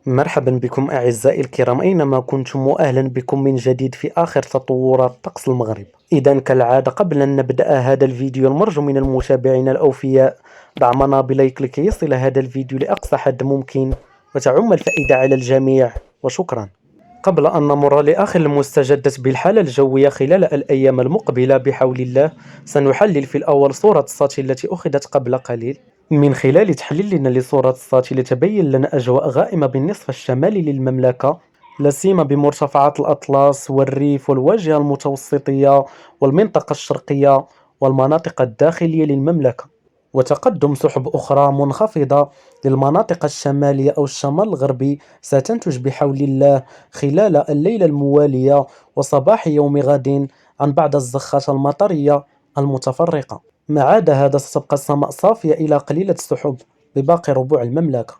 مرحبا بكم أعزائي الكرام أينما كنتم، وأهلا بكم من جديد في آخر تطورات طقس المغرب. إذا كالعادة قبل أن نبدأ هذا الفيديو نرجو من المتابعين الأوفياء دعمنا بلايك لكي يصل هذا الفيديو لأقصى حد ممكن وتعم الفائدة على الجميع، وشكرا. قبل أن نمر لآخر المستجدات بالحالة الجوية خلال الأيام المقبلة بحول الله، سنحلل في الأول صورة الساتي التي أخذت قبل قليل. من خلال تحليلنا لصورة الساتي تبين لنا أجواء غائمة بالنصف الشمالي للمملكة، لا سيما بمرتفعات الأطلس والريف والواجهة المتوسطية والمنطقة الشرقية والمناطق الداخلية للمملكة، وتقدم سحب أخرى منخفضة للمناطق الشمالية أو الشمال الغربي ستنتج بحول الله خلال الليلة الموالية وصباح يوم غد عن بعض الزخات المطرية المتفرقة. ما عدا هذا ستبقى السماء صافية إلى قليلة السحب بباقي ربوع المملكة.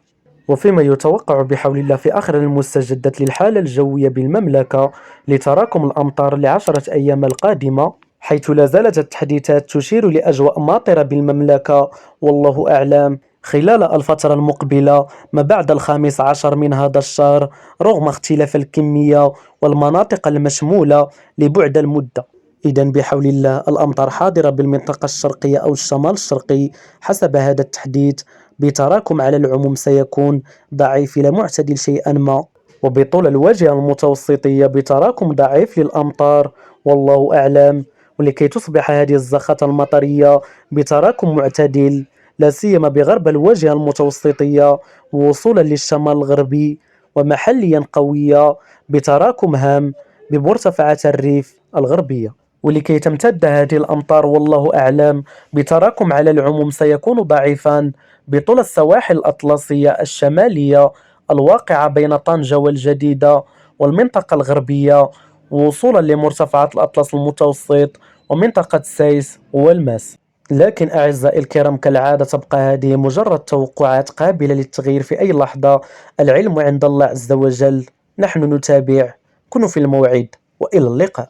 وفيما يتوقع بحول الله في آخر المستجدات للحالة الجوية بالمملكة لتراكم الأمطار ل10 أيام القادمة، حيث لا زالت التحديثات تشير لأجواء ماطرة بالمملكة والله أعلم خلال الفترة المقبلة ما بعد 15 من هذا الشهر، رغم اختلاف الكمية والمناطق المشمولة لبعد المدة. إذا بحول الله الأمطار حاضرة بالمنطقة الشرقية أو الشمال الشرقي حسب هذا التحديث، بتراكم على العموم سيكون ضعيف إلى معتدل شيئا ما، وبطول الواجهة المتوسطية بتراكم ضعيف للأمطار والله أعلم، ولكي تصبح هذه الزخات المطرية بتراكم معتدل لا سيما بغرب الواجهة المتوسطية ووصولا للشمال الغربي، ومحليا قوية بتراكم هام بمرتفعات الريف الغربية. ولكي تمتد هذه الأمطار والله أعلم بتراكم على العموم سيكون ضعيفا بطول السواحل الأطلسية الشمالية الواقعة بين طنجة والجديدة والمنطقة الغربية، ووصولا لمرتفعات الأطلس المتوسط ومنطقة سيس والماس. لكن أعزائي الكرام كالعادة تبقى هذه مجرد توقعات قابلة للتغيير في أي لحظة، العلم عند الله عز وجل، نحن نتابع. كونوا في الموعد وإلى اللقاء.